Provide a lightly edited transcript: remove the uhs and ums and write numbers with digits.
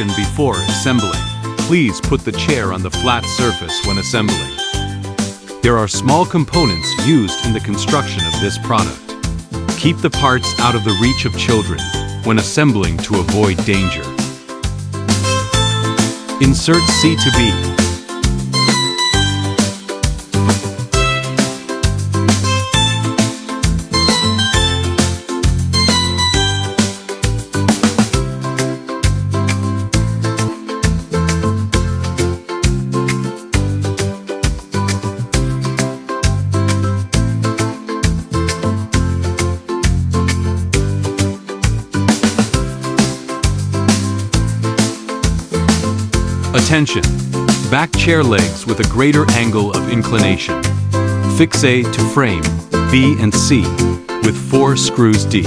Caution before assembling. Please put the chair on the flat surface when assembling. There are small components used in the construction of this product. Keep the parts out of the reach of children when assembling to avoid danger. Insert C to B. Attention! Back chair legs with a greater angle of inclination. Fix A to frame, B and C, with 4 screws D.